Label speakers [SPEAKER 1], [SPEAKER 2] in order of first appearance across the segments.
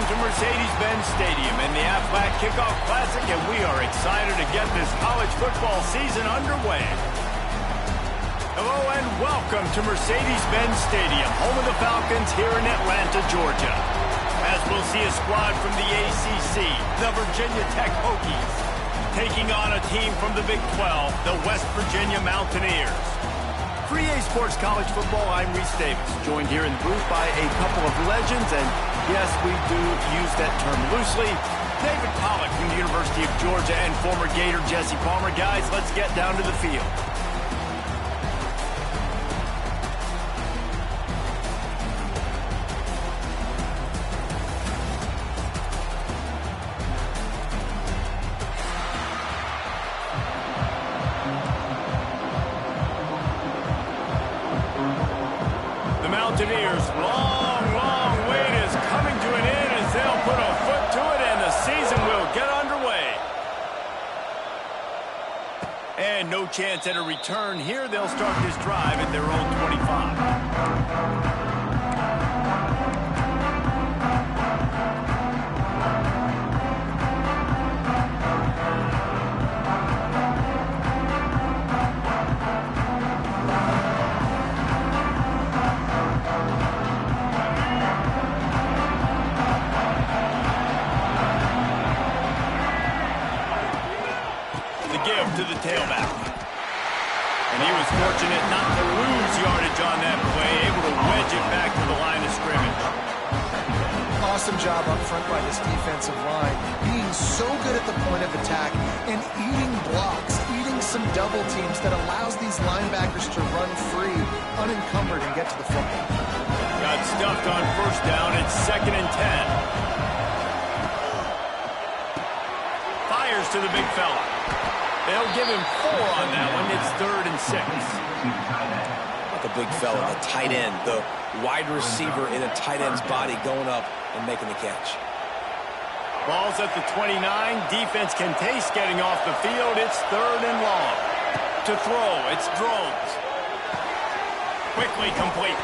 [SPEAKER 1] to Mercedes-Benz Stadium and the Aflac Kickoff Classic, and we are excited to get this college football season underway. Hello and welcome to Mercedes-Benz Stadium, home of the Falcons here in Atlanta, Georgia. As we'll see a squad from the ACC, the Virginia Tech Hokies, taking on a team from the Big 12, the West Virginia Mountaineers. For EA Sports College Football, I'm Reese Davis, joined here in the booth by a couple of legends, and yes, we do use that term loosely. David Pollack from the University of Georgia and former Gator Jesse Palmer. Guys, let's get down to the field. Mountaineers' long wait is coming to an end as they'll put a foot to it and the season will get underway. And no chance at a return here. They'll start this drive at their own 25. To the tailback. And he was fortunate not to lose yardage on that play, able to wedge it back to the line of scrimmage.
[SPEAKER 2] Awesome job up front by this defensive line, being so good at the point of attack and eating blocks, eating some double teams that allows these linebackers to run free, unencumbered, and get to the football.
[SPEAKER 1] Got stuffed on first down. It's 2nd and 10. Fires to the big fella. They'll give him 4 on that one. It's 3rd and 6.
[SPEAKER 3] The big fella, the tight end, the wide receiver in a tight end's body going up and making the catch.
[SPEAKER 1] Ball's at the 29. Defense can taste getting off the field. It's 3rd and long. To throw, it's Drones. Quickly complete.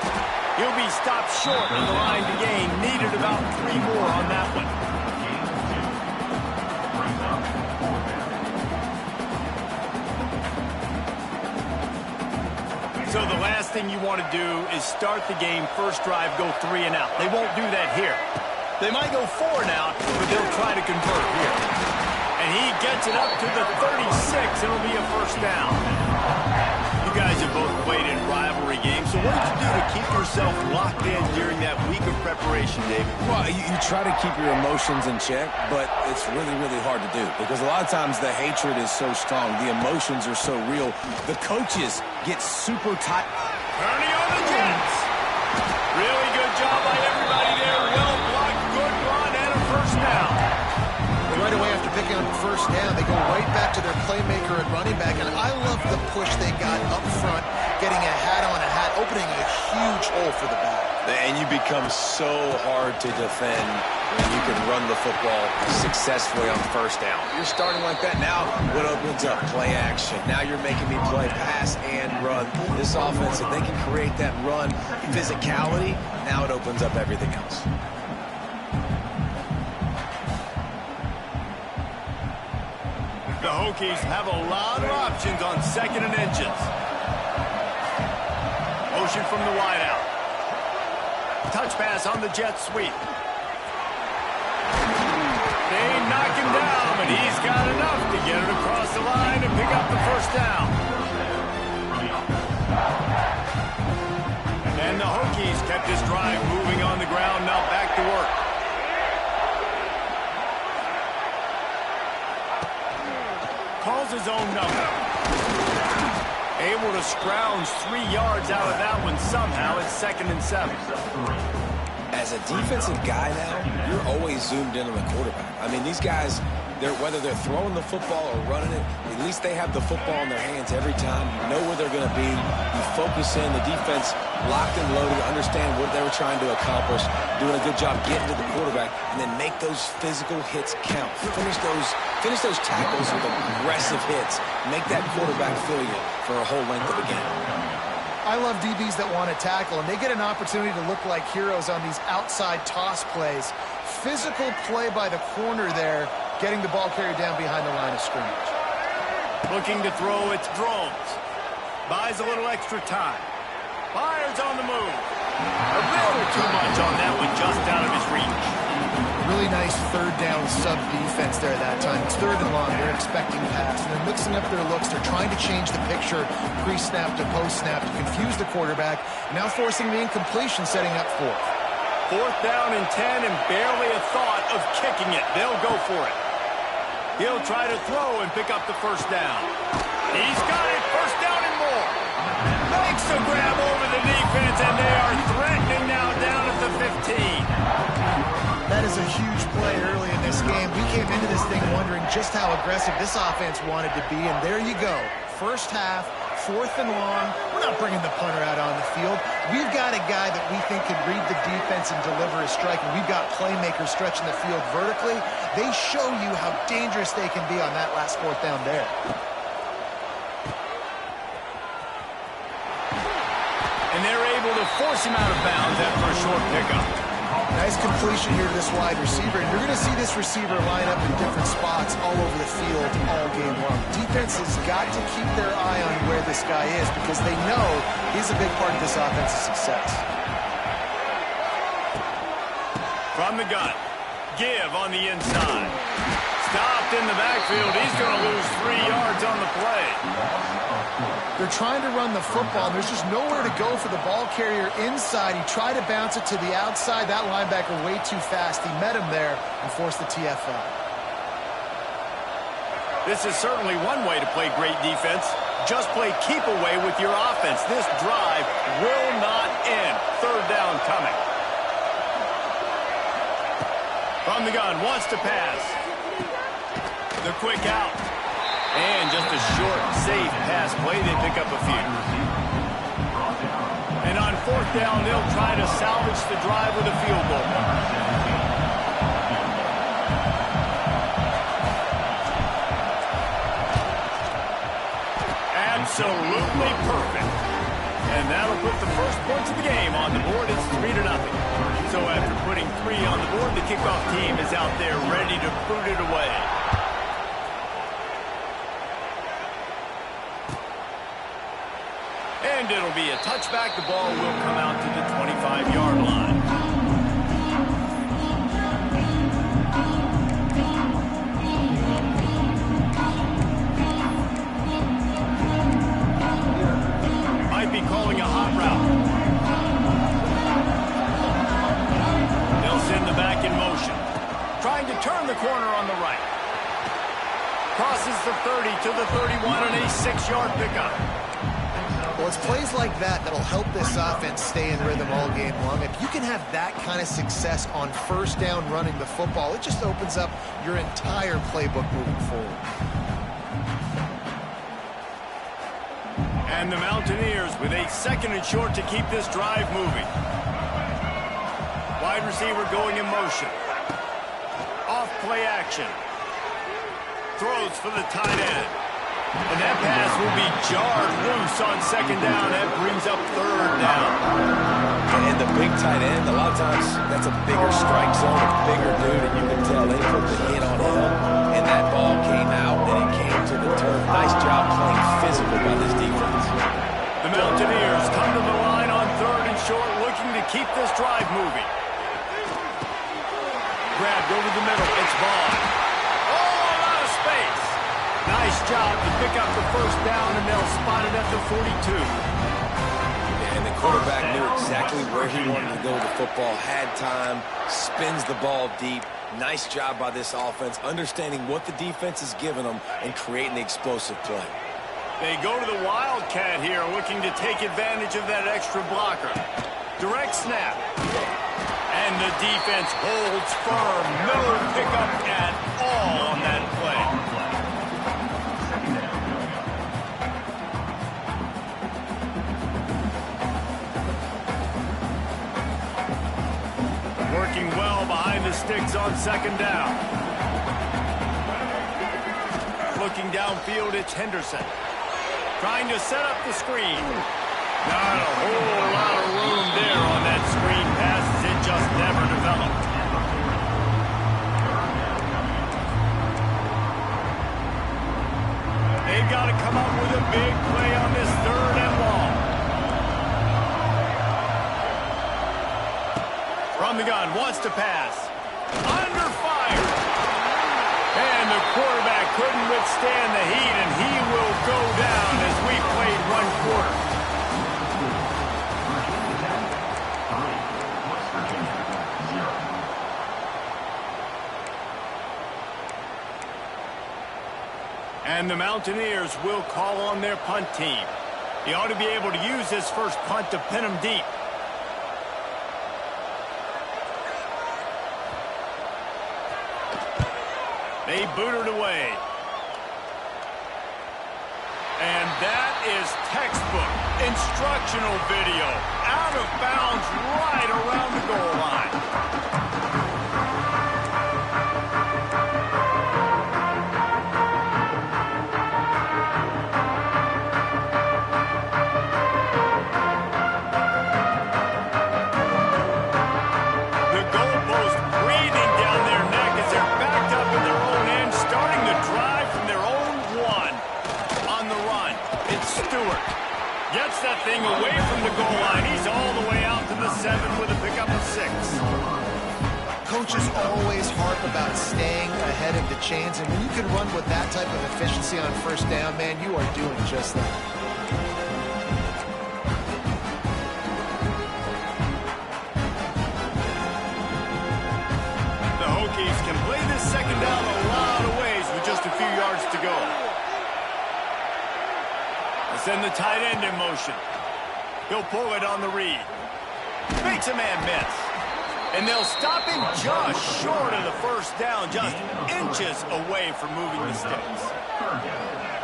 [SPEAKER 1] He'll be stopped short of the line to gain. Needed about 3 more on that one. So the last thing you want to do is start the game, first drive, go 3 and out. They won't do that here. They might go 4 and out, but they'll try to convert here. And he gets it up to the 36. It'll be a first down. You guys have both played in rivalry games, so what did you do to keep yourself locked in during that week of preparation, David?
[SPEAKER 3] Well, you try to keep your emotions in check, but it's really hard to do because a lot of times the hatred is so strong. The emotions are so real. The coaches get super tight.
[SPEAKER 1] Turning on the Jets. Really good job by everybody there. Well blocked, good run, and a first down.
[SPEAKER 2] Right away after picking up the first down, they go right back to their playmaker at running back, and I love the push they got up front, getting a hat on a hat, opening a huge hole for the back.
[SPEAKER 3] And you become so hard to defend when you can run the football successfully on first down. You're starting like that. Now what opens up? Play action. Now you're making me play pass and run. This offense, if they can create that run physicality, now it opens up everything else.
[SPEAKER 1] The Hokies have a lot of options on 2nd and inches. Motion from the wideout. Touch pass on the jet sweep. They knock him down, but he's got enough to get it across the line and pick up the first down. And the Hokies kept this drive moving on the ground, now back to work. Calls his own number. Able to scrounge 3 yards out of that one somehow. It's 2nd and 7.
[SPEAKER 3] As a defensive guy now, you're always zoomed in on the quarterback. I mean, these guys, whether they're throwing the football or running it, at least they have the football in their hands every time. You know where they're going to be. You focus in. The defense locked and loaded, understand what they were trying to accomplish, doing a good job getting to the quarterback, and then make those physical hits count. Finish those tackles with aggressive hits. Make that quarterback feel you for a whole length of a game.
[SPEAKER 2] I love DBs that want to tackle, and they get an opportunity to look like heroes on these outside toss plays. physical play by the corner there, getting the ball carried down behind the line of scrimmage.
[SPEAKER 1] Looking to throw, it's Drones. Buys a little extra time. Fires on the move. A little too much on that one, just out of his reach.
[SPEAKER 2] Really nice third down sub defense there that time. It's third and long. They're expecting pass, and they're mixing up their looks. They're trying to change the picture pre-snap to post-snap to confuse the quarterback. Now forcing the incompletion, setting up fourth.
[SPEAKER 1] 4th down and 10, and barely a thought of kicking it. They'll go for it. He'll try to throw and pick up the first down. He's got it. First down and more. Makes a grab over the defense, and they are threatening now down at the 15.
[SPEAKER 2] That is a huge play early in this game. We came into this thing wondering just how aggressive this offense wanted to be, and there you go. First half, 4th and long. We're not bringing the punter out on the field. We've got a guy that we think can read the defense and deliver a strike, and we've got playmakers stretching the field vertically. They show you how dangerous they can be on that last 4th down there.
[SPEAKER 1] And they're able to force him out of bounds after a short pickup.
[SPEAKER 2] Nice completion here to this wide receiver. And you're going to see this receiver line up in different spots all over the field all game long. Defense has got to keep their eye on where this guy is because they know he's a big part of this offense's success.
[SPEAKER 1] From the gun, Give on the inside. Stopped in the backfield. He's going to lose 3 yards on the play.
[SPEAKER 2] They're trying to run the football, and there's just nowhere to go for the ball carrier inside. He tried to bounce it to the outside. That linebacker way too fast. He met him there and forced the TFL.
[SPEAKER 1] This is certainly one way to play great defense. Just play keep away with your offense. This drive will not end. 3rd down coming. From the gun, wants to pass. The quick out. And just a short, safe pass play. They pick up a few. And on 4th down, they'll try to salvage the drive with a field goal. Absolutely perfect. And that'll put the first points of the game on the board. It's 3-0. So after putting 3 on the board, the kickoff team is out there ready to put it away. And it'll be a touchback. The ball will come out to the 25-yard line. Might be calling a hot route. They'll send the back in motion. Trying to turn the corner on the right. Crosses the 30 to the 31 and a 6-yard pickup.
[SPEAKER 2] Well, it's plays like that that'll help this offense stay in rhythm all game long. If you can have that kind of success on 1st down running the football, it just opens up your entire playbook moving forward.
[SPEAKER 1] And the Mountaineers with a 2nd and short to keep this drive moving. Wide receiver going in motion. Off play action. Throws for the tight end. And that pass will be jarred loose on 2nd down. That brings up 3rd down.
[SPEAKER 3] And the big tight end, a lot of times that's a bigger strike zone, a bigger dude, and you can tell they put the hit on him. And that ball came out, and it came to the turf. Nice job playing physical by this defense.
[SPEAKER 1] The Mountaineers come to the line on 3rd and short, looking to keep this drive moving. Grabbed over the middle. It's Vaughn. Oh, a lot of space. Nice job to pick up the 1st down, and they'll spot it at the 42.
[SPEAKER 3] And the quarterback knew exactly where he wanted to go with the football, had time, spins the ball deep. Nice job by this offense, understanding what the defense is giving them and creating the explosive play.
[SPEAKER 1] They go to the Wildcat here, looking to take advantage of that extra blocker. Direct snap. And the defense holds firm. No pickup at all on that play. Working well behind the sticks on 2nd down. Looking downfield, it's Henderson. Trying to set up the screen. Not a whole lot of room there on that screen pass as it just never developed. got to come up with a big play on this 3rd and long. From the gun, wants to pass. Under fire. And the quarterback couldn't withstand the heat, and he will go down as we played 1 quarter. And the Mountaineers will call on their punt team. He ought to be able to use this first punt to pin them deep. They booted away. And that is textbook instructional video. Out of bounds right around the goal line. Gets that thing away from the goal line. He's all the way out to the 7 with a pickup of 6.
[SPEAKER 2] Coaches always harp about staying ahead of the chains, and when you can run with that type of efficiency on 1st down, man, you are doing just that.
[SPEAKER 1] The Hokies can play this 2nd down a lot of ways with just a few yards to go. Send the tight end in motion. He'll pull it on the read. Makes a man miss. And they'll stop him just short of the 1st down, just inches away from moving the sticks.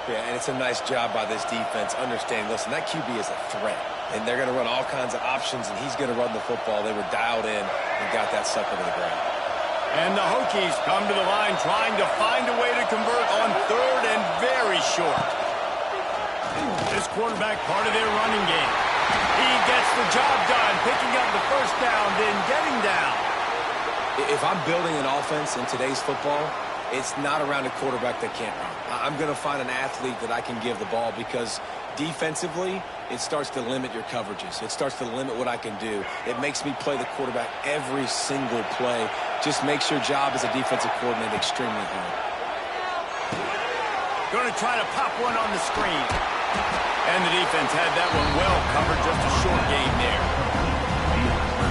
[SPEAKER 3] Yeah, and it's a nice job by this defense understanding, listen, that QB is a threat. And they're going to run all kinds of options, and he's going to run the football. They were dialed in and got that sucker to the ground.
[SPEAKER 1] And the Hokies come to the line trying to find a way to convert on 3rd and very short. This quarterback part of their running game. He gets the job done, picking up the 1st down, then getting down.
[SPEAKER 3] If I'm building an offense in today's football, it's not around a quarterback that can't run. I'm going to find an athlete that I can give the ball because defensively, it starts to limit your coverages. It starts to limit what I can do. It makes me play the quarterback every single play. Just makes your job as a defensive coordinator extremely hard.
[SPEAKER 1] Going to try to pop one on the screen. And the defense had that one well covered, just a short gain there.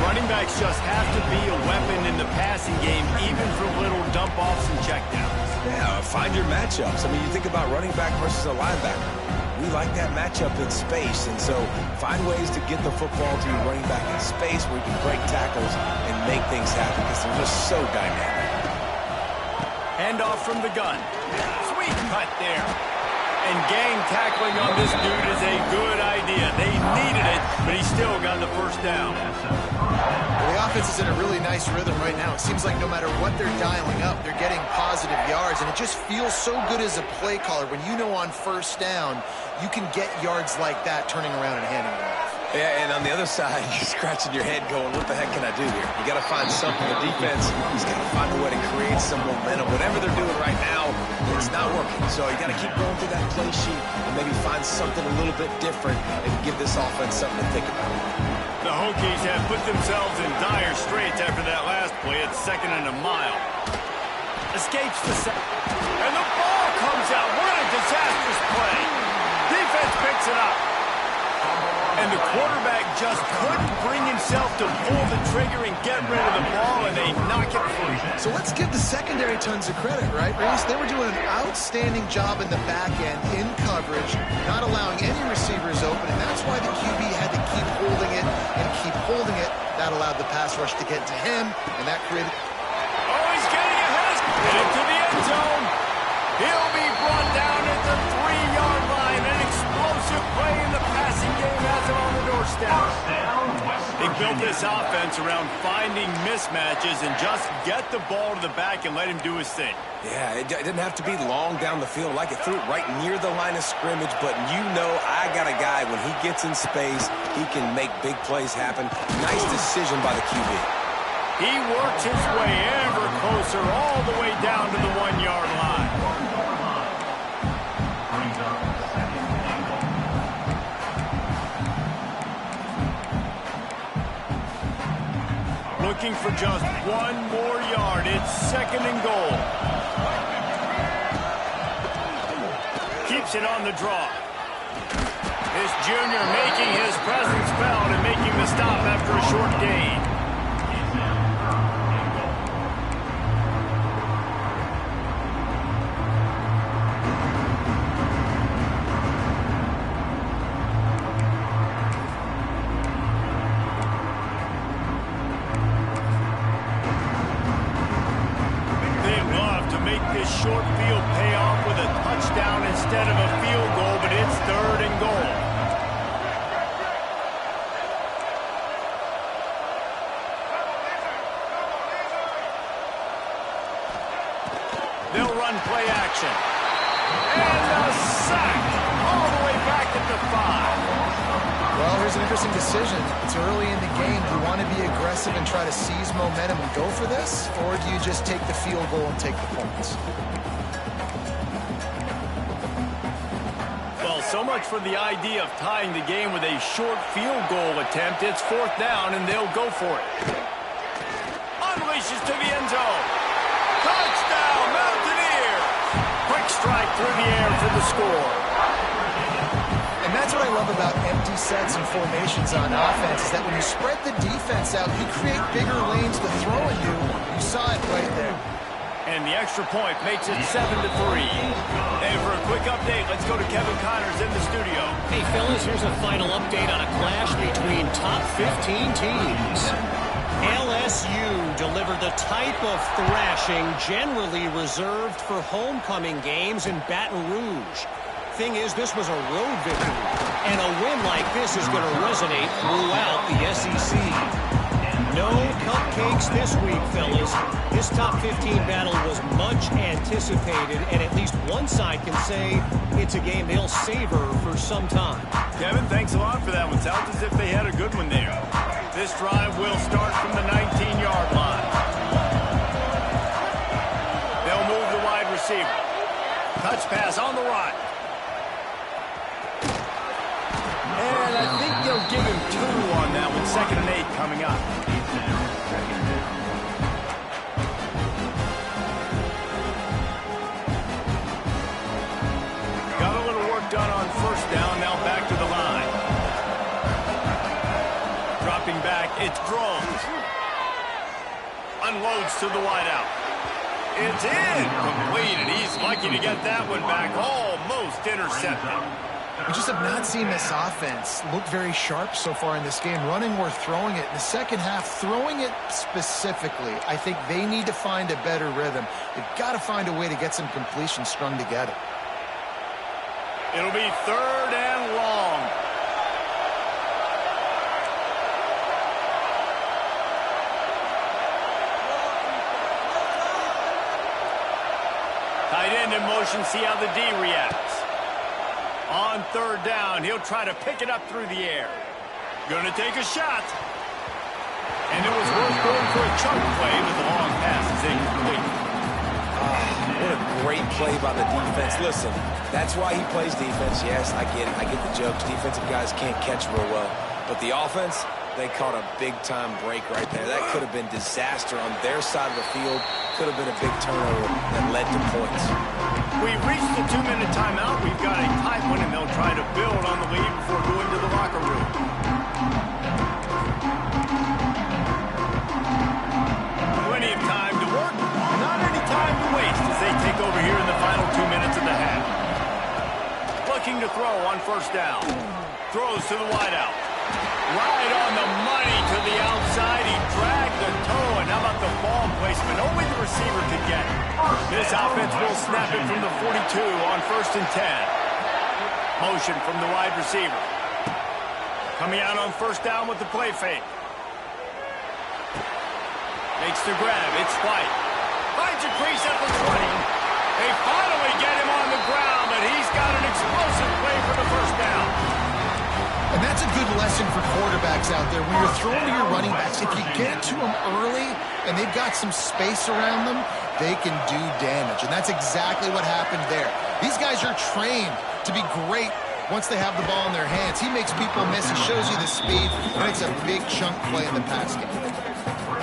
[SPEAKER 1] Running backs just have to be a weapon in the passing game, even for little dump-offs and checkdowns.
[SPEAKER 3] Yeah, find your matchups. I mean, you think about running back versus a linebacker. We like that matchup in space, and so find ways to get the football to your running back in space where you can break tackles and make things happen because they're just so dynamic.
[SPEAKER 1] Handoff from the gun. Sweet cut there. And gang tackling on this dude is a good idea. They needed it, but he still got the 1st down.
[SPEAKER 2] Well, the offense is in a really nice rhythm right now. It seems like no matter what they're dialing up, they're getting positive yards, and it just feels so good as a play caller when you know on 1st down you can get yards like that turning around and handing it off.
[SPEAKER 3] Yeah, and on the other side, you're scratching your head going, what the heck can I do here? You got to find something. The defense has got to find a way to create some momentum. Whatever they're doing right now, it's not working. So you got to keep going through that play sheet and maybe find something a little bit different and give this offense something to think about.
[SPEAKER 1] The Hokies have put themselves in dire straits after that last play. It's 2nd and a mile. Escapes the set. And the ball comes out. What a disastrous play. Defense picks it up. And the quarterback just couldn't bring himself to pull the trigger and get rid of the ball, and they knock it free.
[SPEAKER 2] So let's give the secondary tons of credit, right, Reese? They were doing an outstanding job in the back end, in coverage, not allowing any receivers open, and that's why the QB had to keep holding it and keep holding it. That allowed the pass rush to get to him, and that created...
[SPEAKER 1] Oh, he's getting ahead. Into the end zone. He'll be brought down at the 3-yard line. An explosive play in the passing game has him on the doorstep. They built this offense around finding mismatches and just get the ball to the back and let him do his thing.
[SPEAKER 3] Yeah, it didn't have to be long down the field. Like it threw it right near the line of scrimmage, but you know I got a guy, when he gets in space, he can make big plays happen. Nice decision by the QB.
[SPEAKER 1] He works his way ever closer all the way down to the 1-yard line. looking for just one more yard. It's 2nd and goal. Keeps it on the draw. This junior making his presence felt and making the stop after a short gain. Short field payoff with a touchdown instead of a field goal, but it's 3rd and goal. They'll run play action. And a sack all the way back at the 5.
[SPEAKER 2] Well, here's an interesting decision. It's early in the game. Do you want to be aggressive and try to seize momentum and go for this? Or do you just take the field goal and take the points?
[SPEAKER 1] Well, so much for the idea of tying the game with a short field goal attempt. It's 4th down, and they'll go for it. Unleashes to the end zone. Touchdown, Mountaineers! Quick strike through the air for the score.
[SPEAKER 2] And that's what I love about empty sets and formations on offense, is that when you spread the defense out, you create bigger lanes to throw into. You saw it right there.
[SPEAKER 1] And the extra point makes it 7-3. And for a quick update, let's go to Kevin Connors in the studio.
[SPEAKER 4] Hey, fellas, here's a final update on a clash between top 15 teams. LSU delivered the type of thrashing generally reserved for homecoming games in Baton Rouge. Thing is, this was a road victory, and a win like this is going to resonate throughout the SEC. No cupcakes this week, fellas. This top 15 battle was much anticipated, and at least one side can say it's a game they'll savor for some time.
[SPEAKER 1] Kevin, thanks a lot for that one. Sounds as if they had a good one there. This drive will start from the 19-yard line. They'll move the wide receiver. Touch pass on the right. And I think they'll give him 2 on that one. 2nd and 8 coming up. Got a little work done on 1st down. Now back to the line. Dropping back, it's Drones. Unloads to the wideout. It's in. Complete, and he's lucky to get that one back. Almost intercepted.
[SPEAKER 2] We just have not seen this offense look very sharp so far in this game, running or throwing it. In the second half, throwing it specifically, I think they need to find a better rhythm. They've got to find a way to get some completions strung together.
[SPEAKER 1] It'll be 3rd and long. Tight end in motion, see how the D reacts. On 3rd down, he'll try to pick it up through the air. Gonna take a shot. And it was worth going for a chunk play, but the long pass is incomplete.
[SPEAKER 3] What a great play by the defense. Listen, that's why he plays defense. Yes, I get it. I get the jokes. Defensive guys can't catch real well. But the offense, they caught a big-time break right there. That could have been disaster on their side of the field. Could have been a big turnover that led to points.
[SPEAKER 1] We've reached the 2-minute timeout. We've got a tight one, and they'll try to build on the lead before going to the locker room. Plenty of time to work, not any time to waste as they take over here in the final 2 minutes of the half. Looking to throw on 1st down. Throws to the wideout. Right on the money to the outside. He dragged the toe, and how about the ball placement? Only the receiver could get it. This offense will snap it from the 42 on 1st and 10. Motion from the wide receiver. Coming out on 1st down with the play fake. Makes the grab. It's White. Finds a crease at the 20. They finally get him on the ground, but he's got an explosive play for the 1st down.
[SPEAKER 2] And that's a good lesson for quarterbacks out there. When you're throwing to your running backs, if you get to them early and they've got some space around them, they can do damage. And that's exactly what happened there. These guys are trained to be great once they have the ball in their hands. He makes people miss. He shows you the speed, and it's a big chunk play in the pass game.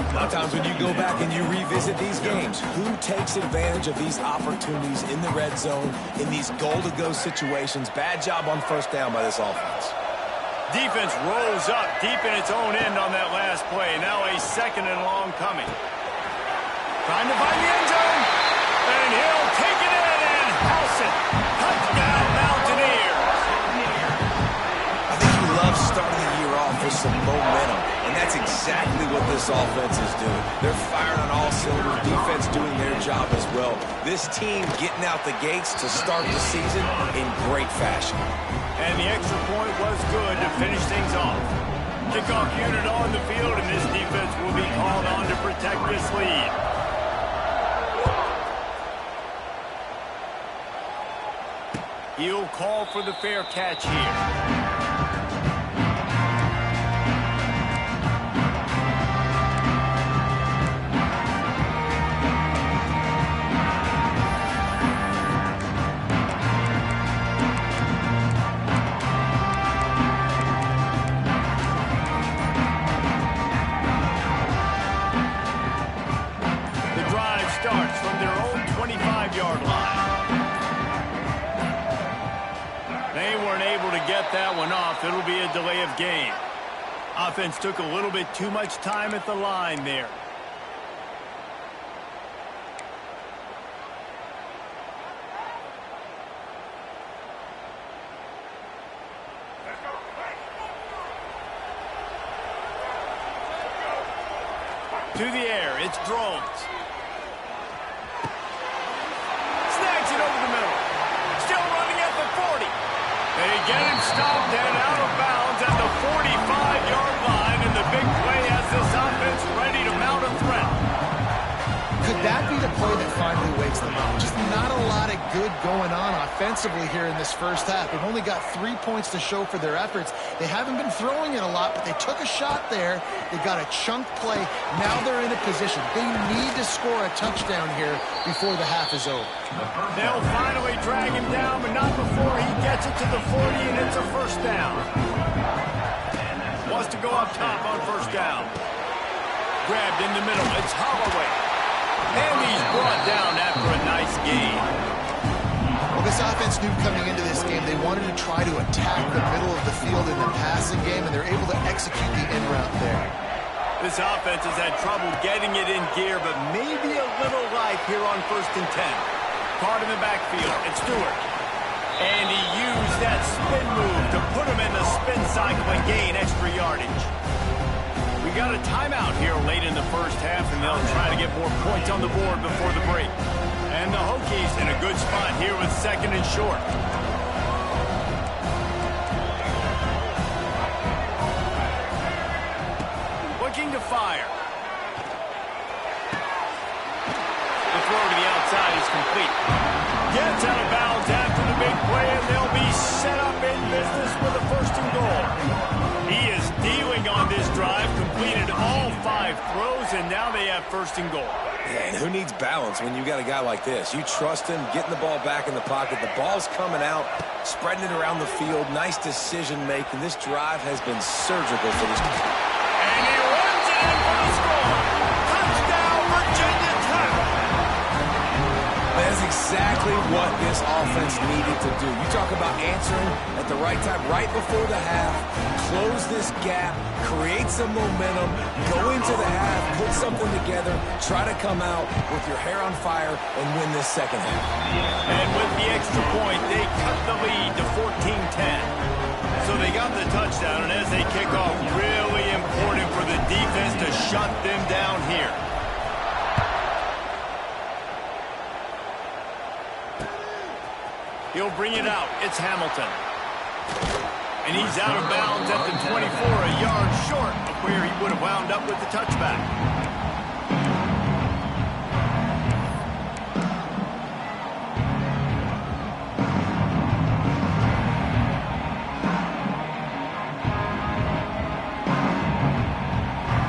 [SPEAKER 3] A lot of times when you go back and you revisit these games, who takes advantage of these opportunities in the red zone, in these goal-to-go situations? Bad job on first down by this offense.
[SPEAKER 1] Defense rolls up deep in its own end on that last play. Now a second and long coming. Trying to find the end zone. And he'll take it in and house it. Touchdown, Mountaineers.
[SPEAKER 3] I think he loves starting the year off with some momentum. And that's exactly what this offense is doing. They're firing on all cylinders. Defense doing their job as well. This team getting out the gates to start the season in great fashion.
[SPEAKER 1] And the extra point was good to finish things off. Kickoff unit on the field, and this defense will be called on to protect this lead. He'll call for the fair catch here. Starts from their own 25-yard line. They weren't able to get that one off. It'll be a delay of game. Offense took a little bit too much time at the line there. To the air, it's Drones. Snags it over the middle. Still running at the 40. They get him stopped and out of bounds at the 45-yard line, and the big play has this offense ready to mount a threat.
[SPEAKER 2] Could that be the play that finally wakes them up? Just not a lot of good going on offensively here in this first half. They've only got 3 points to show for their efforts. They haven't been throwing it a lot, but they took a shot there. They got a chunk play. Now they're in a position. They need to score a touchdown here before the half is over.
[SPEAKER 1] They'll finally drag him down, but not before he gets it to the 40, and it's a first down. Wants to go up top on first down. Grabbed in the middle. It's Holloway. And he's brought down after a nice gain.
[SPEAKER 2] Well, this offense knew coming into this game they wanted to try to attack the middle of the field in the passing game, and they're able to execute the in route there.
[SPEAKER 1] This offense has had trouble getting it in gear, but maybe a little life here on 1st and 10. Caught in the backfield. It's Stewart. And he used that spin move to put him in the spin cycle and gain extra yardage. We got a timeout here late in the first half, and they'll try to get more points on the board before the break. And the Hokies in a good spot here with 2nd and short. Looking to fire. The throw to the outside is complete. Gets out of bounds after the big play, and they'll be set up in business with a 1st and goal. He is dealing on this drive, completed all 5 throws, and now they have 1st and goal.
[SPEAKER 3] Yeah, and who needs balance when you got a guy like this? You trust him, getting the ball back in the pocket. The ball's coming out, spreading it around the field. Nice decision-making. This drive has been surgical for this team.
[SPEAKER 1] And he runs it in for the score. Touchdown, Virginia Tech.
[SPEAKER 3] That's exactly what this offense needed to do. You talk about answering at the right time, right before the half, close this gap, create some momentum, go into the half, put something together, try to come out with your hair on fire and win this second half.
[SPEAKER 1] And with the extra point, they cut the lead to 14-10. So they got the touchdown, and as they kick off, really important for the defense to shut them down here. He'll bring it out. It's Hamilton. And he's out of bounds at the 24, a yard short of where he would have wound up with the touchback.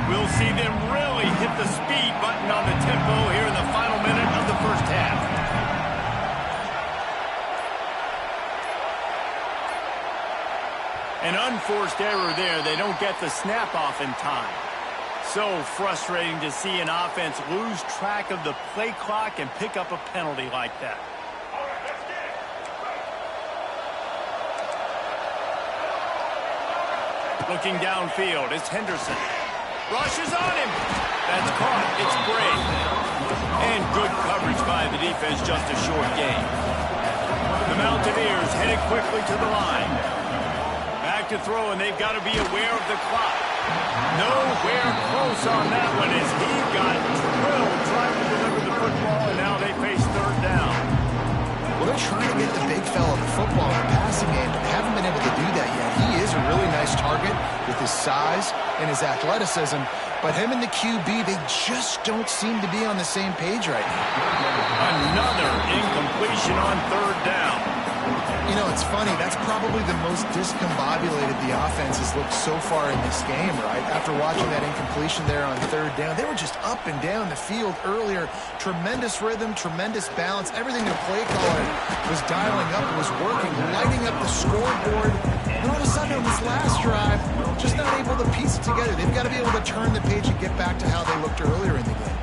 [SPEAKER 1] We'll see them really hit the speed button on the tempo here in the final minute of the first half. An unforced error there. They don't get the snap off in time. So frustrating to see an offense lose track of the play clock and pick up a penalty like that. Looking downfield, it's Henderson. Rushes on him. That's caught. It's Bray. And good coverage by the defense, just a short gain. The Mountaineers headed quickly to the line. Back to throw, and they've got to be aware of the clock. Nowhere close on that one as he got drilled trying to deliver the football, and now they face third down.
[SPEAKER 2] Well, they're trying to get the big fella the football in the passing game, but they haven't been able to do that yet. He is a really nice target with his size and his athleticism, but him and the QB, they just don't seem to be on the same page right now.
[SPEAKER 1] Another incompletion on third down.
[SPEAKER 2] You know, it's funny. That's probably the most discombobulated the offense has looked so far in this game, right? After watching that incompletion there on third down, they were just up and down the field earlier. Tremendous rhythm, tremendous balance. Everything their play caller was dialing up was working, lighting up the scoreboard. And all of a sudden on this last drive, just not able to piece it together. They've got to be able to turn the page and get back to how they looked earlier in the game.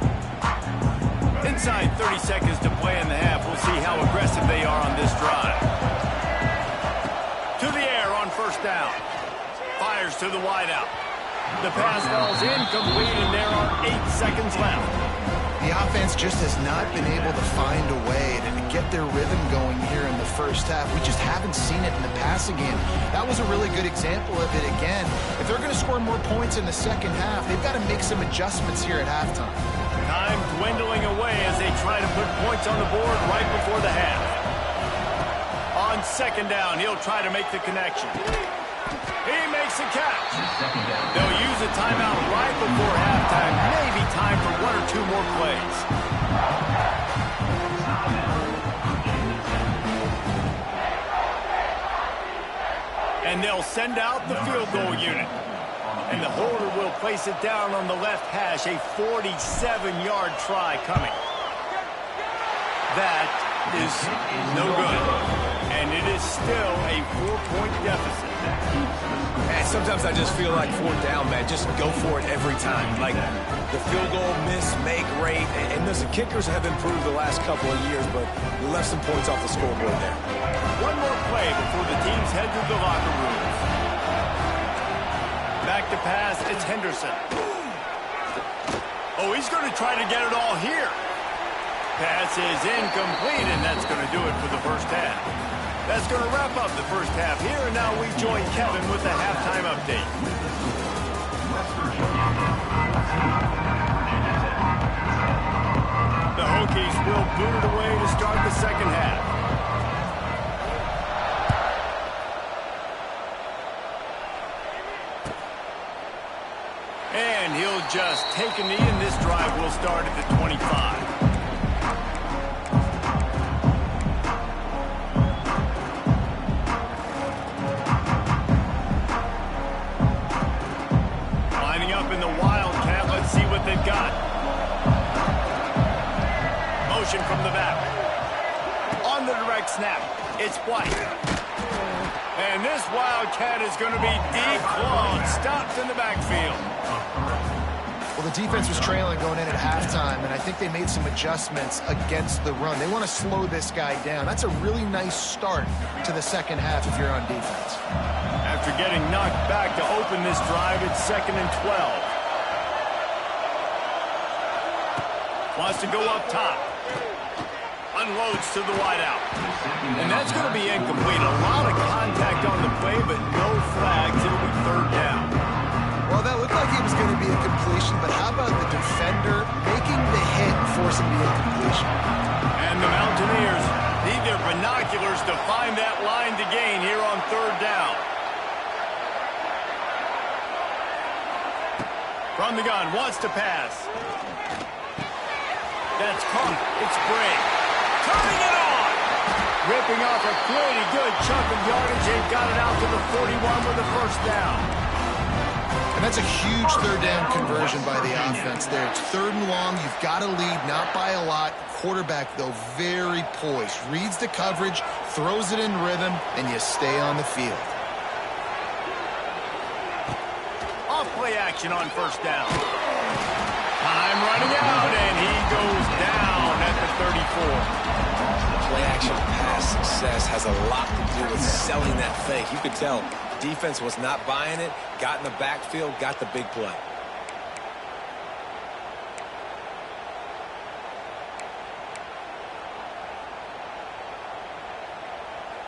[SPEAKER 1] Inside 30 seconds to play in the half. We'll see how aggressive they are on this drive. To the air on first down. Fires to the wideout. The pass falls incomplete, and there are 8 seconds left.
[SPEAKER 2] The offense just has not been able to find a way to get their rhythm going here in the first half. We just haven't seen it in the passing game. That was a really good example of it again. If they're going to score more points in the second half, they've got to make some adjustments here at halftime.
[SPEAKER 1] Time dwindling away as they try to put points on the board right before the half. On second down, he'll try to make the connection. He makes the catch. They'll use a timeout right before halftime. Maybe time for 1 or 2 more plays. And they'll send out the field goal unit. And the holder will place it down on the left hash. A 47-yard try coming. That is no good. And it is still a 4-point deficit.
[SPEAKER 3] Man, sometimes I just feel like fourth down, man. Just go for it every time. Like the field goal miss-make rate. And listen, kickers have improved the last couple of years, but we left some points off the scoreboard there.
[SPEAKER 1] One more play before the teams head to the locker rooms. Back to pass, it's Henderson. Oh, he's going to try to get it all here. Pass is incomplete, and that's going to do it for the first half. That's going to wrap up the first half here, and now we join Kevin with the halftime update. The Hokies will boot it away to start the second half. And he'll just take a knee, and this drive will start at the 25. Up in the Wildcat. Let's see what they've got. Motion from the back. On the direct snap, it's White. And this Wildcat is going to be declawed. Stopped in the backfield.
[SPEAKER 2] Well, the defense was trailing going in at halftime, and I think they made some adjustments against the run. They want to slow this guy down. That's a really nice start to the second half if you're on defense.
[SPEAKER 1] After getting knocked back to open this drive, it's 2nd and 12. Wants to go up top. Unloads to the wideout. And that's going to be incomplete. A lot of contact on the play, but no flags. It'll be third down.
[SPEAKER 2] Well, that looked like it was going to be a completion, but how about the defender making the hit and forcing the incompletion?
[SPEAKER 1] And the Mountaineers need their binoculars to find that line to gain here on third down. From the gun, wants to pass. That's caught. It's Bray. Turning it on. Ripping off a pretty good chunk of yardage. They've got it out to the 41 with a first down.
[SPEAKER 2] And that's a huge third down conversion by the offense there. It's 3rd and long. You've got to lead, not by a lot. Quarterback, though, very poised. Reads the coverage, throws it in rhythm, and you stay on the field.
[SPEAKER 1] Off play action on first down. Time running out, and he goes down at the 34.
[SPEAKER 3] Play-action pass success has a lot to do with selling that fake. You could tell defense was not buying it, got in the backfield, got the big play.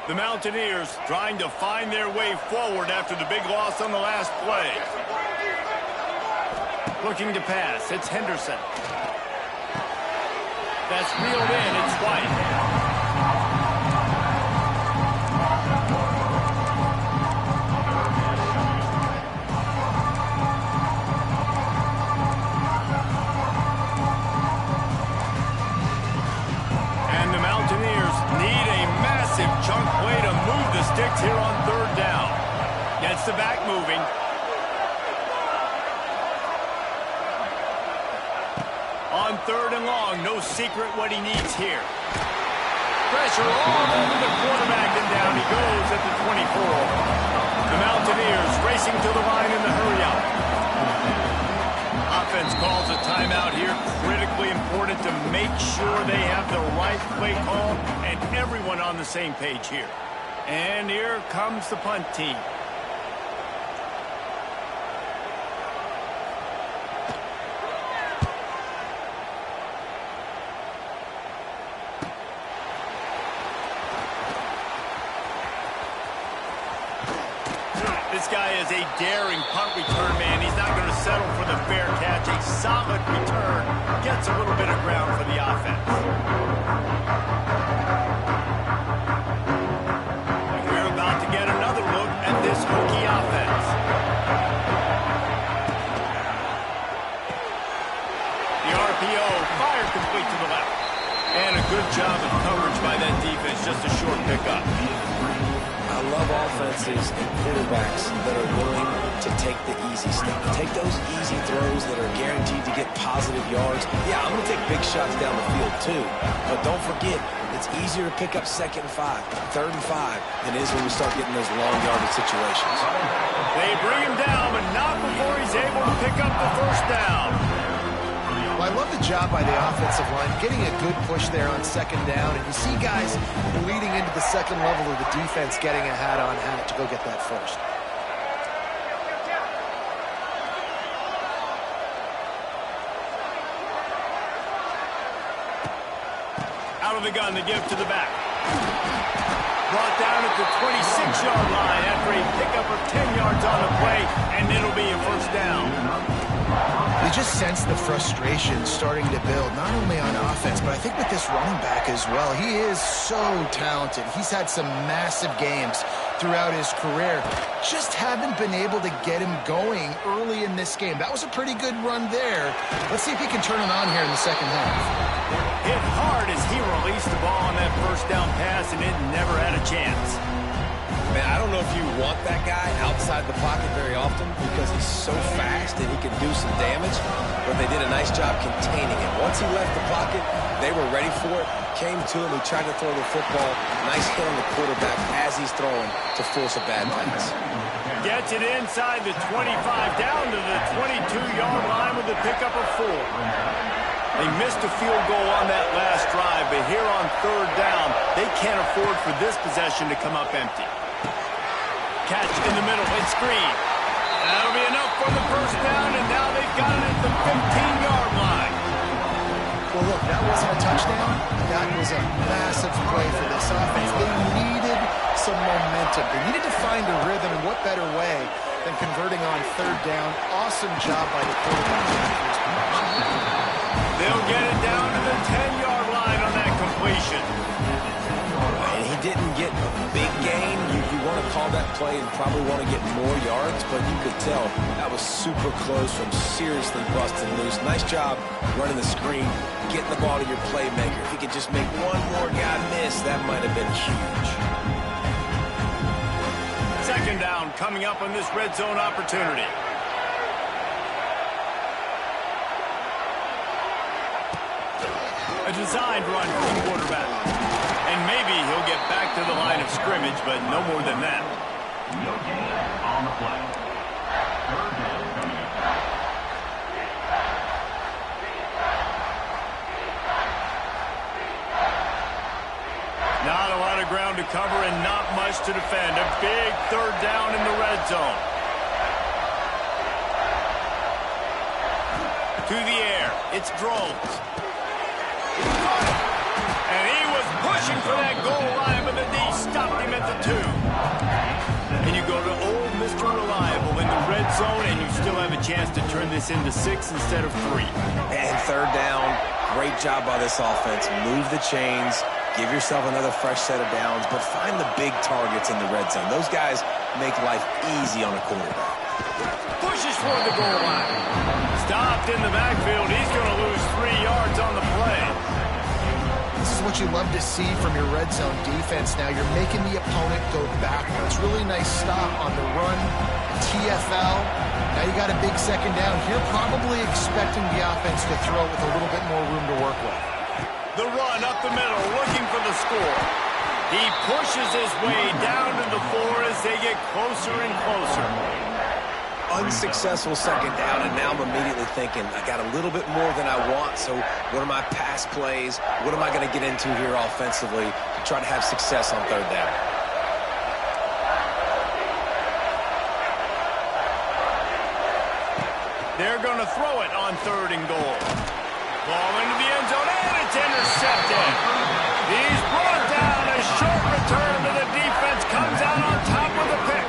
[SPEAKER 1] The Mountaineers trying to find their way forward after the big loss on the last play. Looking to pass, it's Henderson. That's reeled in, it's White. Chunk play to move the sticks here on third down. Gets the back moving. On third and long, no secret what he needs here. Pressure all over the quarterback, and down he goes at the 24. The Mountaineers racing to the line in the hurry-up. Offense calls a timeout here. Critically important to make sure they have the right play call and everyone on the same page here. And here comes the punt team. This guy is a daring punt return man. He's not going to settle for the fair catch. A solid return gets a little bit of ground for the offense. And we're about to get another look at this Hokie offense. The RPO fired complete to the left. And a good job of coverage by that defense. Just a short pickup.
[SPEAKER 3] I love offenses and quarterbacks that are willing to take the easy stuff. Take those easy throws that are guaranteed to get positive yards. Yeah, I'm going to take big shots down the field too. But don't forget, it's easier to pick up 2nd and 5, 3rd and 5 than it is when we start getting those long yardage situations.
[SPEAKER 1] They bring him down, but not before he's able to pick up the first down.
[SPEAKER 2] Well, I love the job by the offensive line, getting a good push there on 2nd down, and you see guys bleeding into the second level of the defense getting a hat-on-hat to go get that first.
[SPEAKER 1] Out of the gun, they give to the back. Brought down at the 26-yard line after a pickup of 10 yards on the play, and it'll be a first down.
[SPEAKER 2] You just sense the frustration starting to build, not only on offense, but I think with this running back as well. He is so talented. He's had some massive games throughout his career. Just haven't been able to get him going early in this game. That was a pretty good run there. Let's see if he can turn it on here in the second half.
[SPEAKER 1] Hit hard as he released the ball on that first down pass, and it never had a chance.
[SPEAKER 3] Man, I don't know if you want that guy outside the pocket very often because he's so fast and he can do some damage, but they did a nice job containing him. Once he left the pocket, they were ready for it, came to him, he tried to throw the football. Nice hit on the quarterback as he's throwing to force a bad pass.
[SPEAKER 1] Gets it inside the 25, down to the 22-yard line with a pickup of 4. They missed a field goal on that last drive, but here on third down, they can't afford for this possession to come up empty. Catch in the middle and screen. That'll be enough for the first down, and now they've got it at the 15-yard line.
[SPEAKER 2] Well, look, that wasn't a touchdown. That was a massive play for this offense. They needed some momentum. They needed to find a rhythm, and what better way than converting on third down. Awesome job by the quarterback.
[SPEAKER 1] They'll get it down to the 10-yard line on that completion.
[SPEAKER 3] And he didn't get a big gain. You want to call that play and probably want to get more yards, but you could tell that was super close from seriously busting loose. Nice job running the screen, getting the ball to your playmaker. If he could just make one more guy miss, that might have been huge.
[SPEAKER 1] Second down coming up on this red zone opportunity. A designed run from the quarterback. And maybe he'll get back to the line of scrimmage, but no more than that.
[SPEAKER 5] No gain on the play. Third down coming up.
[SPEAKER 1] cover and not much to defend. A big third down in the red zone. To the air, it's Drones. And he was pushing for that goal line, but the D stopped him at the 2. And you go to old Mr. Reliable in the red zone, and you still have a chance to turn this into 6 instead of 3.
[SPEAKER 3] And third down, great job by this offense. Move the chains, give yourself another fresh set of downs, but find the big targets in the red zone. Those guys make life easy on a quarterback.
[SPEAKER 1] Pushes for the goal line. Stopped in the backfield. He's going to lose 3 yards on the play.
[SPEAKER 2] This is what you love to see from your red zone defense. Now you're making the opponent go backwards. Really nice stop on the run, TFL. Now you got a big second down. You're probably expecting the offense to throw with a little bit more room to work with.
[SPEAKER 1] The run up the middle, looking for the score. He pushes his way down to the 4 as they get closer and closer.
[SPEAKER 3] Unsuccessful second down, and now I'm immediately thinking, I got a little bit more than I want, so what are my pass plays? What am I going to get into here offensively to try to have success on third down?
[SPEAKER 1] They're going to throw it on 3rd and goal. Ball into the end zone, and it's intercepted. He's brought down. A short return to the defense comes out on top of the pick.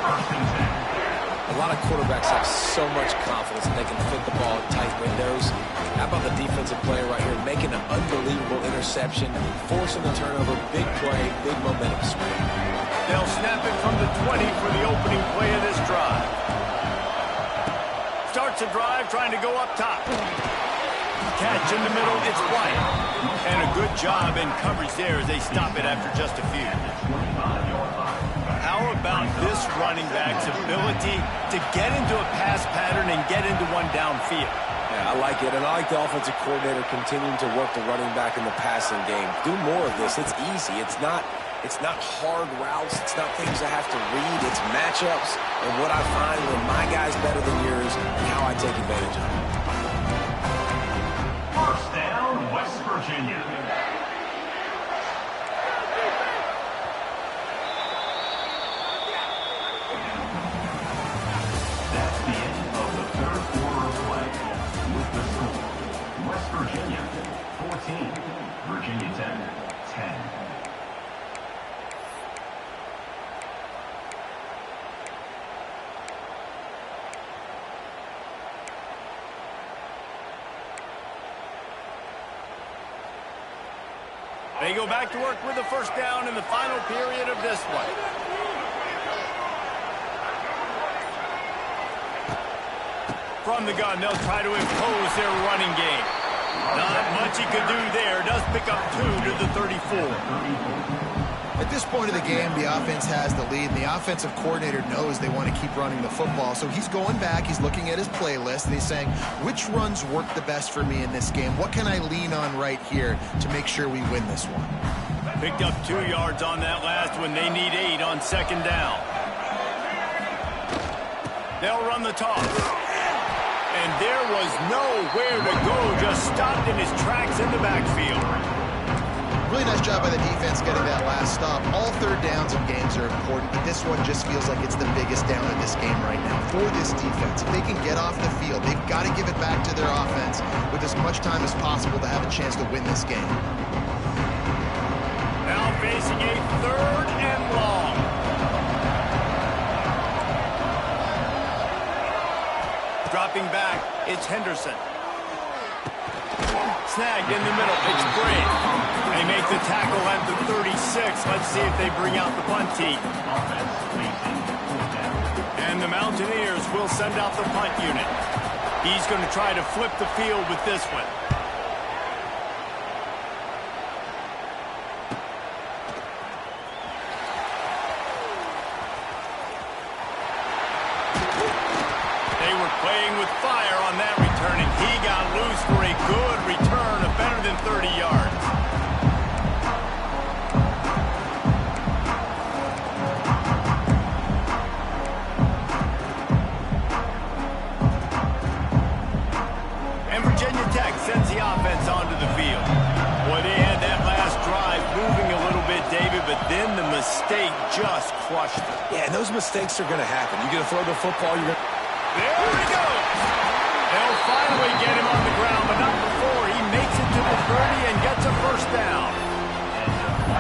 [SPEAKER 3] A lot of quarterbacks have so much confidence that they can fit the ball in tight windows. How about the defensive player right here making an unbelievable interception, forcing the turnover, big play, big momentum swing.
[SPEAKER 1] They'll snap it from the 20 for the opening play of this drive. Starts a drive trying to go up top. Catch in the middle, it's White. And a good job in coverage there as they stop it after just a few. How about this running back's ability to get into a pass pattern and get into one downfield?
[SPEAKER 3] Yeah, I like it, and I like the offensive coordinator continuing to work the running back in the passing game. Do more of this. It's easy. It's not hard routes. It's not things I have to read. It's matchups and what I find when my guy's better than yours and how I take advantage of it.
[SPEAKER 5] First down, West Virginia. That's the end of the third quarter of play. With the score, West Virginia 14, Virginia Tech 10.
[SPEAKER 1] They go back to work with the first down in the final period of this one. From the gun, they'll try to impose their running game. Not much he could do there. Does pick up 2 to the 34.
[SPEAKER 2] At this point of the game, the offense has the lead, and the offensive coordinator knows they want to keep running the football. So he's going back, he's looking at his playlist, and he's saying, which runs work the best for me in this game? What can I lean on right here to make sure we win this one?
[SPEAKER 1] Picked up 2 yards on that last one. They need 8 on second down. They'll run the toss. And there was nowhere to go, just stopped in his tracks in the backfield.
[SPEAKER 2] Really nice job by the defense getting that last stop. All third downs in games are important, but this one just feels like it's the biggest down of this game right now for this defense. If they can get off the field, they've got to give it back to their offense with as much time as possible to have a chance to win this game.
[SPEAKER 1] Now facing a 3rd and long. Dropping back, it's Henderson. Snagged in the middle, it's Brave. They make the tackle at the 36. Let's see if they bring out the punt team. And the Mountaineers will send out the punt unit. He's going to try to flip the field with this one. They were playing with fire on that return, and he got loose for a good return of better than 30 yards. And Virginia Tech sends the offense onto the field. Boy, they had that last drive moving a little bit, David, but then the mistake just crushed him.
[SPEAKER 3] Yeah, and those mistakes are going to happen. You're going to throw the football.
[SPEAKER 1] There he goes. They'll finally get him on the ground, but not before he makes it to the 30 and gets a first down.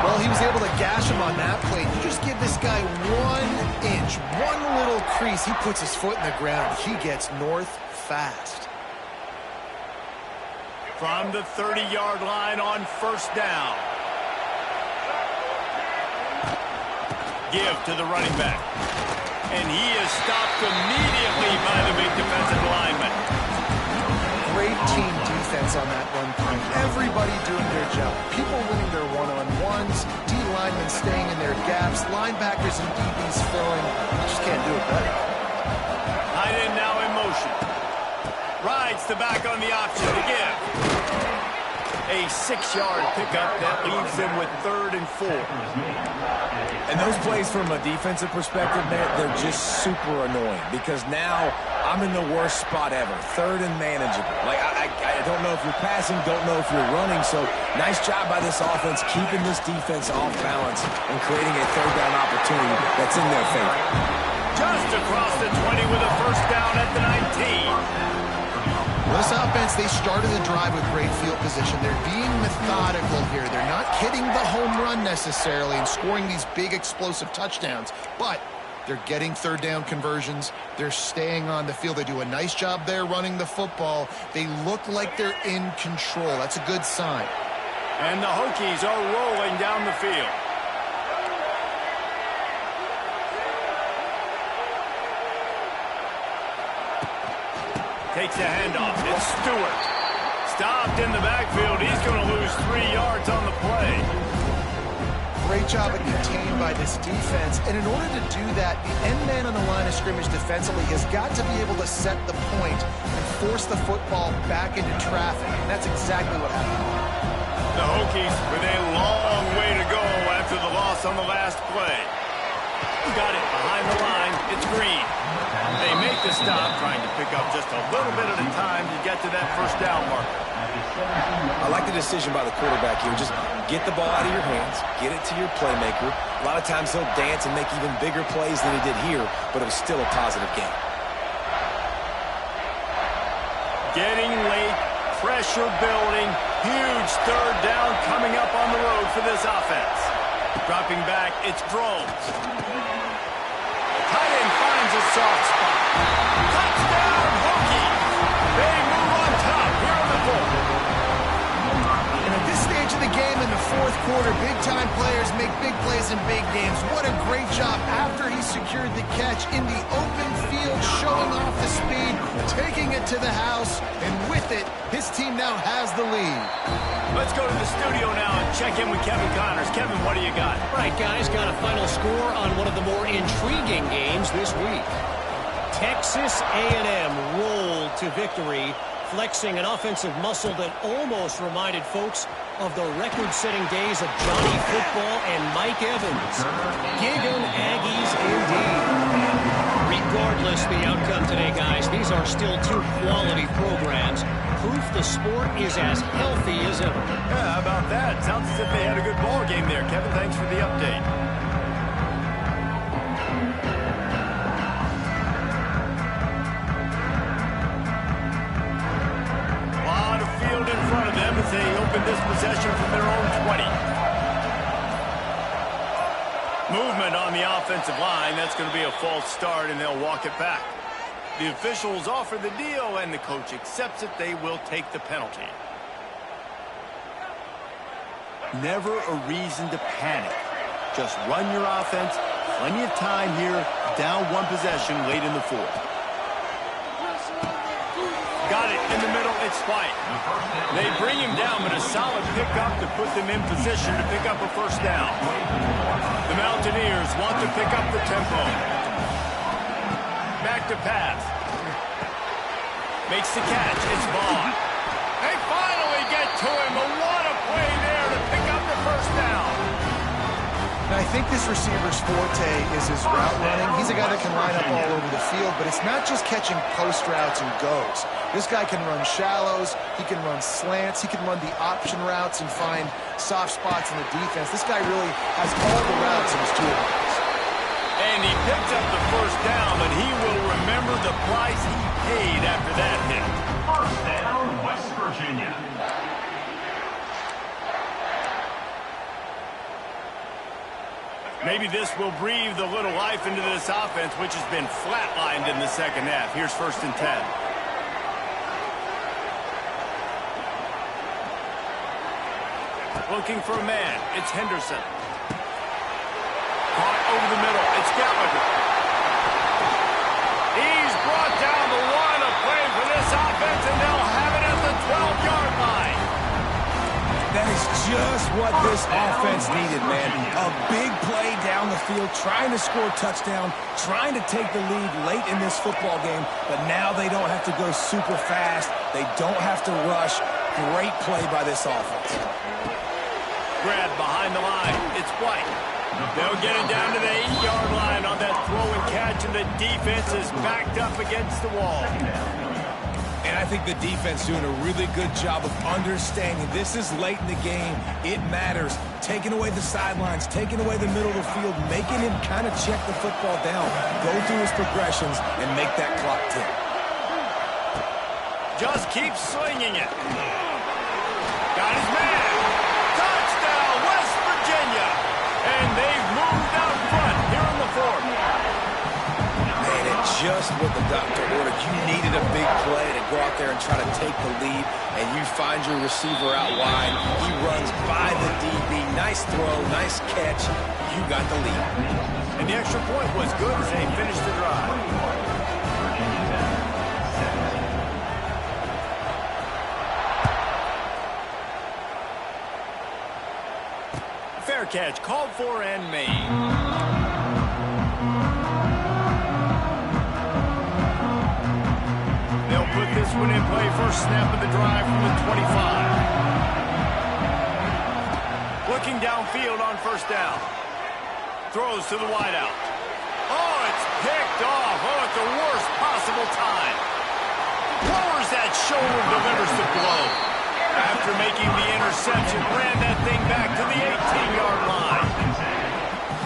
[SPEAKER 2] Well, he was able to gash him on that play. You just give this guy 1 inch, one little crease. He puts his foot in the ground. He gets north fast.
[SPEAKER 1] From the 30-yard line on first down. Give to the running back. And he is stopped immediately by the big defensive lineman.
[SPEAKER 2] Great team defense on that run play. Everybody doing their job. People winning their one-on-ones, D linemen staying in their gaps, linebackers and DBs filling. You just can't do it better.
[SPEAKER 1] Tight end now in motion. Rides the back on the option to give. A 6-yard pickup that leaves them with 3rd and 4.
[SPEAKER 3] And those plays from a defensive perspective, man, they're just super annoying because now I'm in the worst spot ever. 3rd and manageable. Like, I don't know if you're passing, don't know if you're running. So nice job by this offense keeping this defense off balance and creating a 3rd down opportunity that's in their favor.
[SPEAKER 1] Just across the 20 with a first down at the 19.
[SPEAKER 2] This offense, they started the drive with great field position. They're being methodical here. They're not hitting the home run necessarily and scoring these big explosive touchdowns, but they're getting 3rd down conversions. They're staying on the field. They do a nice job there running the football. They look like they're in control. That's a good sign.
[SPEAKER 1] And the Hokies are rolling down the field. Takes a handoff. It's Stewart. Stopped in the backfield. He's going to lose 3 yards on the play.
[SPEAKER 2] Great job at contained by this defense. And in order to do that, the end man on the line of scrimmage defensively has got to be able to set the point and force the football back into traffic. And that's exactly what happened.
[SPEAKER 1] The Hokies with a long way to go after the loss on the last play. Got it behind the line. It's Green. They make the stop, trying to pick up just a little bit at a time to get to that first down marker.
[SPEAKER 3] I like the decision by the quarterback here. Just get the ball out of your hands, get it to your playmaker. A lot of times he'll dance and make even bigger plays than he did here, but it was still a positive game.
[SPEAKER 1] Getting late, pressure building, huge 3rd down coming up on the road for this offense. Dropping back, it's Drones. Tight end finds a soft spot. Touchdown, Hokies! They move on top here in the 4th.
[SPEAKER 2] And at this stage of the game in the 4th quarter, big-time players make big plays in big games. What a great job after he secured the catch in the open field, showing off the speed, taking it to the house, and with it, his team now has the lead.
[SPEAKER 1] Let's go to the studio now and check in with Kevin Connors. Kevin, what do you got?
[SPEAKER 4] Right, guys, got a final score on one of the more intriguing games this week. Texas A&M rolled to victory, flexing an offensive muscle that almost reminded folks of the record-setting days of Johnny Football and Mike Evans. Gig 'em Aggies indeed. Regardless the outcome today, guys, these are still 2 quality programs. Proof the sport is as healthy as ever.
[SPEAKER 1] Yeah, how about that? Sounds as if they had a good ball game there. Kevin, thanks for the update. A lot of field in front of them as they open this possession from their own 20. Movement on the offensive line. That's going to be a false start, and they'll walk it back. The officials offer the deal, and the coach accepts it. They will take the penalty. Never a reason to panic. Just run your offense. Plenty of time here. Down 1 possession late in the 4th. Got it in the middle. It's White. They bring him down, but a solid pickup to put them in position to pick up a first down. The Mountaineers want to pick up the tempo. Back to pass. Makes the catch. It's Vaughn. They finally get to him. But what a play there to pick up the first down.
[SPEAKER 2] And I think this receiver's forte is his route running. He's a guy that can line up all over the field, but it's not just catching post routes and goes. This guy can run shallows. He can run slants. He can run the option routes and find soft spots in the defense. This guy really has all the routes in his toolbox.
[SPEAKER 1] And he picks up the first down, but he will remember the price he paid after that hit.
[SPEAKER 5] First down, West Virginia.
[SPEAKER 1] Maybe this will breathe a little life into this offense, which has been flatlined in the second half. Here's 1st and 10. Looking for a man. It's Henderson. Caught over the middle. It's Gallagher. He's brought down the one. A play for this offense, and they'll have it at the 12-yard line.
[SPEAKER 3] That is just what this offense needed, man. A big play down the field, trying to score a touchdown, trying to take the lead late in this football game, but now they don't have to go super fast. They don't have to rush. Great play by this offense.
[SPEAKER 1] Grab behind the line. It's White. They'll get it down to the 8-yard line on that throw and catch, and the defense is backed up against the wall.
[SPEAKER 3] And I think the defense doing a really good job of understanding this is late in the game. It matters. Taking away the sidelines, taking away the middle of the field, making him kind of check the football down, go through his progressions, and make that clock tick.
[SPEAKER 1] Just keep slinging it. Got his man. Touchdown, West Virginia. And they've moved out front here in the 4th.
[SPEAKER 3] Man, it's just what the doctor ordered. You needed a big play to go out there and try to take the lead, and you find your receiver out wide. He runs by the DB. Nice throw, nice catch. You got the lead.
[SPEAKER 1] And the extra point was good as they finished the drive. Fair catch, called for and made. They'll put this one in play. First snap of the drive from the 25. Looking downfield on 1st down. Throws to the wideout. Oh, it's picked off. Oh, at the worst possible time. Lowers that shoulder, delivers the blow. After making the interception, ran that thing back to the 18-yard line.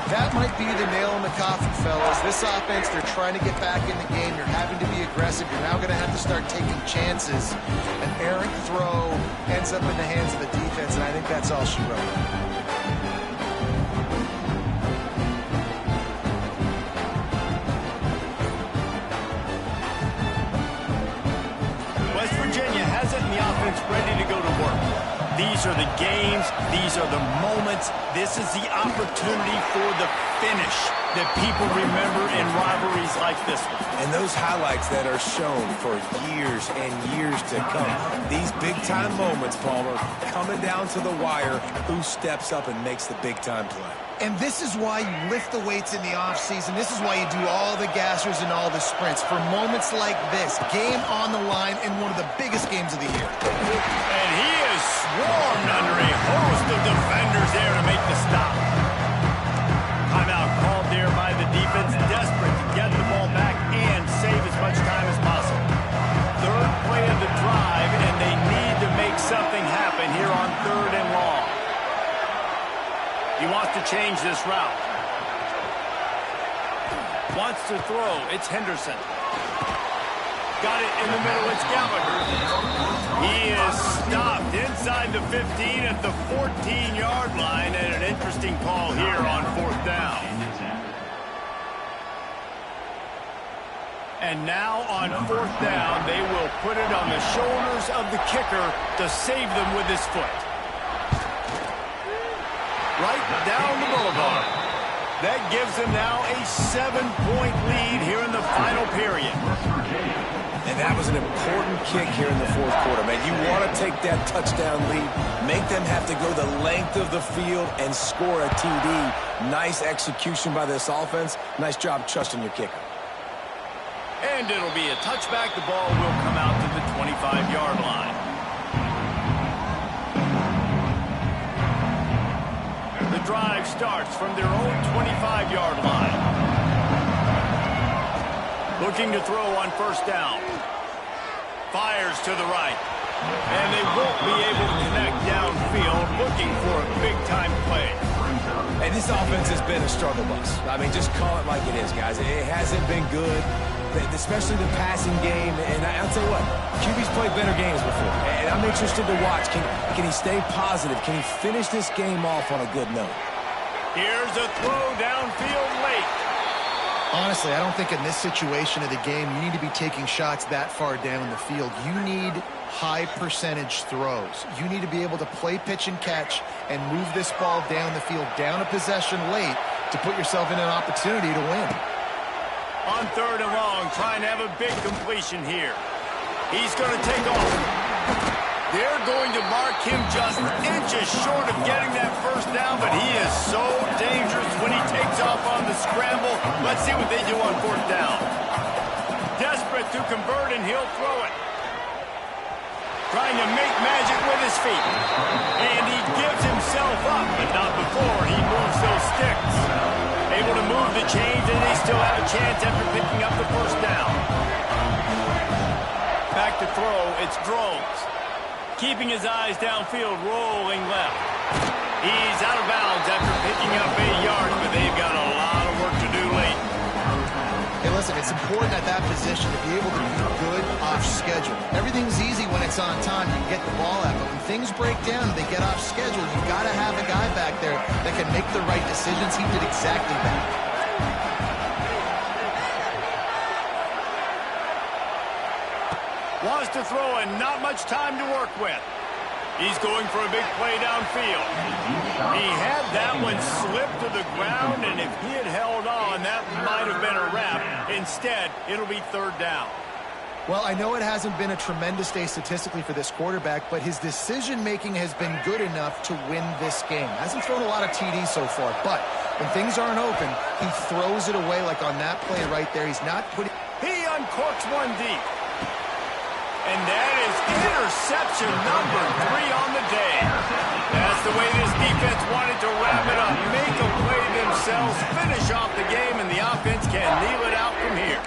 [SPEAKER 2] That might be the nail in the coffin, fellas. This offense, they're trying to get back in the game. You're having to be aggressive. You're now going to have to start taking chances. An errant throw ends up in the hands of the defense, and I think that's all she wrote.
[SPEAKER 1] West Virginia has it in the offense ready to go to work. These are the games. These are the moments. This is the opportunity for the finish that people remember in rivalries like this one.
[SPEAKER 3] And those highlights that are shown for years and years to come. These big-time moments, Palmer, coming down to the wire, who steps up and makes the big-time play.
[SPEAKER 2] And this is why you lift the weights in the offseason. This is why you do all the gassers and all the sprints. For moments like this, game on the line in one of the biggest games of the year.
[SPEAKER 1] And he is swarmed under a host of defenders there to make the stop. Timeout called there by the defense, desperate to get the ball back and save as much time as possible. 3rd play of the drive, and they need to make something happen here on 3rd and long. He wants to change this route. Wants to throw. It's Henderson. Got it in the middle. It's Gallagher. He is stopped inside the 15 at the 14-yard line, and an interesting call here on 4th down. And now on 4th down, they will put it on the shoulders of the kicker to save them with his foot. Right down the boulevard. That gives them now a 7-point lead here in the final period.
[SPEAKER 3] And that was an important kick here in the 4th quarter, man. You want to take that touchdown lead, make them have to go the length of the field and score a TD. Nice execution by this offense. Nice job trusting your kicker.
[SPEAKER 1] And it'll be a touchback. The ball will come out to the 25-yard line. The drive starts from their own 25-yard line. Looking to throw on 1st down. Fires to the right. And they won't be able to connect downfield, looking for a big-time play.
[SPEAKER 3] Hey, this offense has been a struggle bus. I mean, just call it like it is, guys. It hasn't been good, especially the passing game. And I'll tell you what, QB's played better games before. And I'm interested to watch. Can he stay positive? Can he finish this game off on a good note?
[SPEAKER 1] Here's a throw downfield late.
[SPEAKER 2] Honestly, I don't think in this situation of the game you need to be taking shots that far down the field. You need high percentage throws. You need to be able to play pitch and catch and move this ball down the field, down a possession late to put yourself in an opportunity to win.
[SPEAKER 1] On 3rd and long, trying to have a big completion here. He's going to take off. They're going to mark him just inches short of getting that first down, but he is so dangerous when he takes off on the scramble. Let's see what they do on 4th down. Desperate to convert, and he'll throw it. Trying to make magic with his feet. And he gives himself up, but not before he moves those sticks. Able to move the chains, and they still have a chance after picking up the first down. Back to throw, it's Drones. Keeping his eyes downfield, rolling left. He's out of bounds after picking up 8 yards, but they've got a lot of work to do late.
[SPEAKER 2] Hey, listen, it's important at that position to be able to be good off schedule. Everything's easy when it's on time. You get the ball out, but when things break down, they get off schedule. You've got to have a guy back there that can make the right decisions. He did exactly that.
[SPEAKER 1] Wants to throw and not much time to work with. He's going for a big play downfield. He had that one slip to the ground, and if he had held on, that might have been a wrap. Instead, it'll be 3rd down.
[SPEAKER 2] Well, I know it hasn't been a tremendous day statistically for this quarterback, but his decision-making has been good enough to win this game. Hasn't thrown a lot of TDs so far, but when things aren't open, he throws it away like on that play right there. He's not putting...
[SPEAKER 1] He uncorks one deep. And that is interception number 3 on the day. That's the way this defense wanted to wrap it up. Make a play themselves, finish off the game, and the offense can kneel it out from here.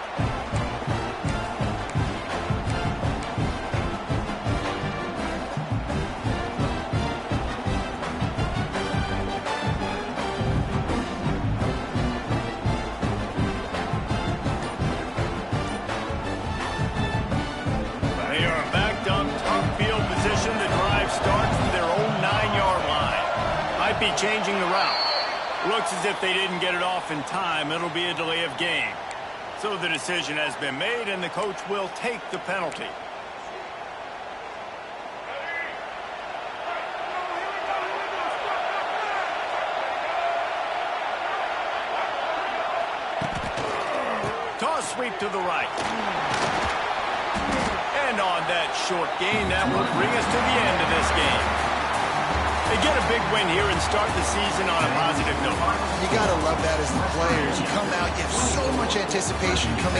[SPEAKER 1] Be changing the route. Looks as if they didn't get it off in time. It'll be a delay of game. So the decision has been made, and the coach will take the penalty. Toss sweep to the right. And on that short gain, that will bring us to the end of this game. They get a big win here and start the season on a positive note.
[SPEAKER 2] You got to love that as the players. You come out, you have so much anticipation coming